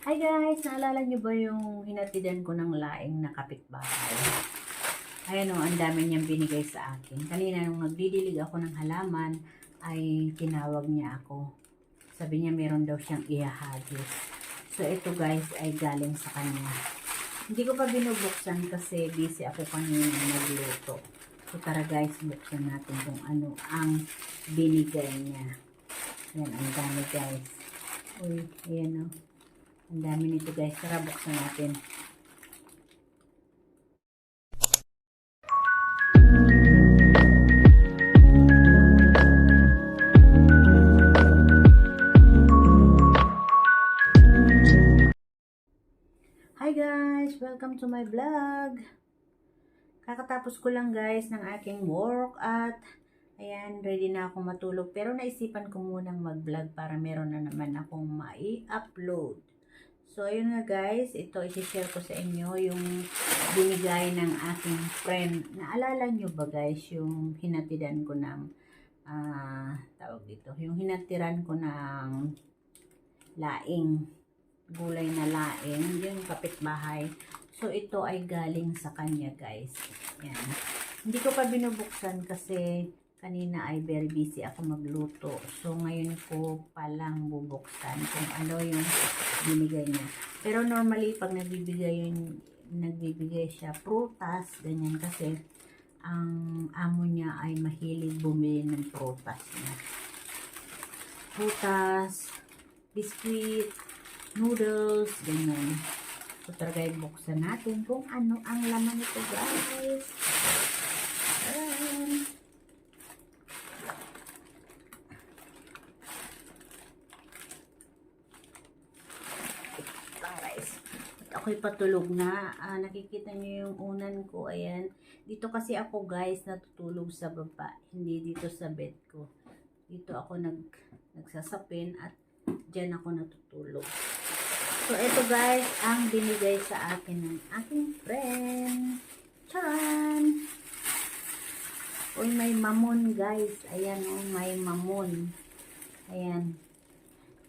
Hi guys! Naalala nyo ba yung hinatidan ko ng laing na kapitbahay? Ayan o, ang dami niyang binigay sa akin. Kanina nung nagdidilig ako ng halaman, ay tinawag niya ako. Sabi niya meron daw siyang ihahagis. So ito guys ay galing sa kanya. Hindi ko pa binubuksan kasi busy ako kanina nagluto. So tara guys, buksan natin kung ano ang binigay niya. Yan, ang dami guys. Uy, ayan o. Ang dami nito guys. Tara, buksan natin. Hi guys! Welcome to my vlog. Kakatapos ko lang guys ng aking work at ayan, ready na ako matulog. Pero naisipan ko munang mag-vlog para meron na naman akong mai-upload. So, ayun nga guys, ito isi-share ko sa inyo yung binigay ng aking friend. Naalala nyo ba guys, yung hinatidan ko ng, tawag dito, yung hinatiran ko ng laing, gulay na laing, yung kapitbahay. So, ito ay galing sa kanya guys. Yan. Hindi ko pa binubuksan kasi kanina ay very busy ako magluto. So, ngayon ko palang bubuksan kung ano yung binigay niya. Pero normally, pag nagbibigay siya prutas, ganyan kasi, ang amo niya ay mahilig bumili ng prutas niya. Prutas, biskuit, noodles, ganyan. So, talaga buksan natin kung ano ang laman nito guys. Ayan. Ako'y patulog na. Nakikita niyo yung unan ko. Ayan. Dito kasi ako guys natutulog sa baba. Hindi dito sa bed ko. Dito ako nagsasapin at dyan ako natutulog. So ito guys ang binigay sa akin ng aking friend. Charan! Uy, may mamon guys. Ayan o, may mamon. Ayan.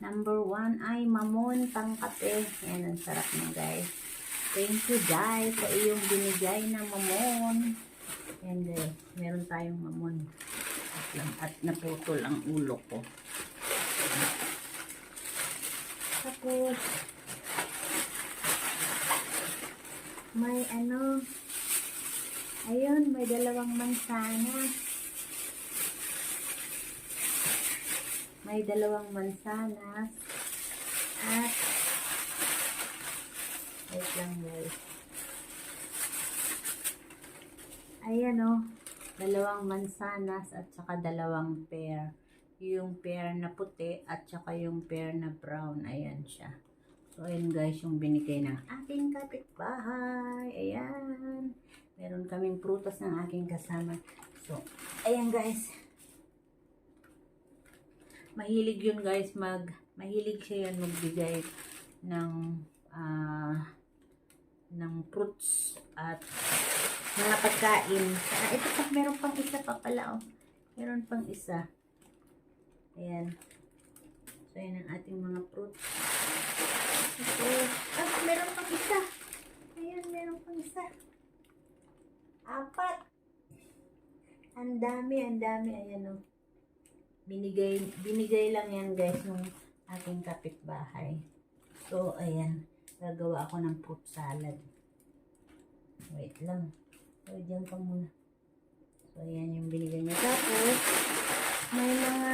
Number 1 ay mamon pangkape. Ayan, ang sarap na guys. Thank you guys sa iyong binigay na mamon. Ayan guys, meron tayong mamon. At naputol ang ulo ko. Tapos, may ano, ayun, may dalawang mansanas. May dalawang mansanas. At, wait lang guys. Ayan o, dalawang mansanas at saka dalawang pear. Yung pear na puti at saka yung pear na brown. Ayan siya. So, ayan guys, yung binigay ng aking kapitbahay. Ayan. Meron kaming prutas ng aking kasama. So, ayan guys. Mahilig yun guys, mahilig siya yun magbigay ng fruits at mga pagkain. Ito pa, meron pang isa pa pala, oh. Meron pang isa. Ayan. So, ayan ang ating mga fruits. Ito. Meron pang isa. Ayan, meron pang isa. 4. Ang dami. Ayan, oh. Binigay lang yan guys ng aking kapitbahay. So, ayan. Gagawa ako ng fruit salad. Wait lang. So, dyan ka muna. So, ayan yung binigay niya. Tapos, may mga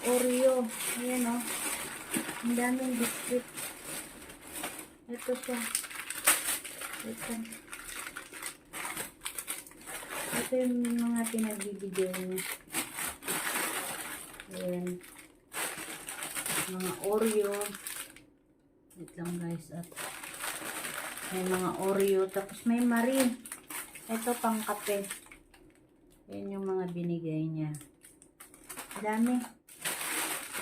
Oreo. Ayan o. Ang daming biscuit. Ito siya. Wait lang. Ito yung mga pinagbibigay niya. Ayan. Mga Oreo. Wait lang guys. At may mga Oreo. Tapos may Marie. Ito pang kape. Ayan yung mga binigay niya. Dami.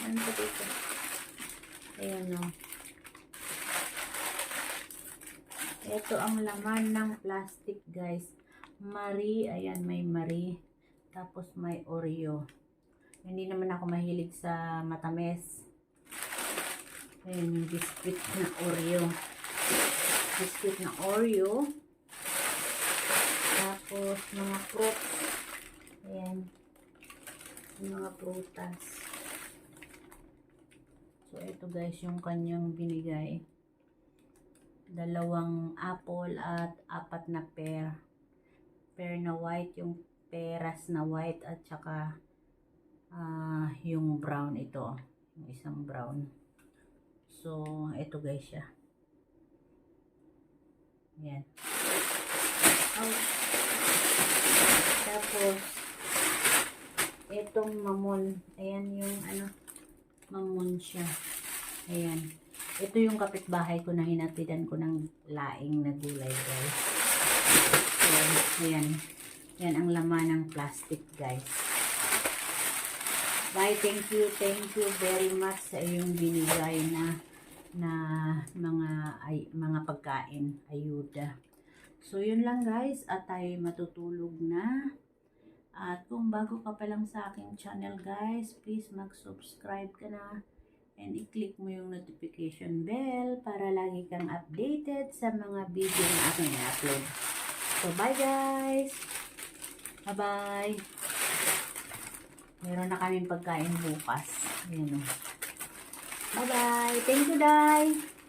Ano pa dito? Ayan o. Ito ang laman ng plastic guys. Marie. Ayan, may Marie. Tapos may Oreo. Hindi naman ako mahilig sa matamis. Ayan yung biscuit na Oreo. Biscuit na Oreo. Tapos, mga fruits. Ayan. Yung mga prutas. So, ito guys, yung kanyang binigay. 2 apple at 4 na pear. Pear na white, yung peras na white at saka yung brown ito. Yung isang brown. So, ito guys siya. Ayan. Oh. Tapos, itong mamon. Ayan yung mamon siya. Ayan. Ito yung kapitbahay ko na hinatidan ko ng laing na gulay guys. So, ayan. Yan ang laman ng plastic guys. Bye, thank you very much sa iyong binigay na mga pagkain, ayuda. So, yun lang guys, at tayo matutulog na. At kung bago ka pa lang sa aking channel guys, please mag-subscribe ka na and i-click mo yung notification bell para lagi kang updated sa mga video na aking i-upload. So, bye guys! Bye-bye! Meron na kaming pagkain bukas. Ayan o. Bye-bye! Thank you, Day!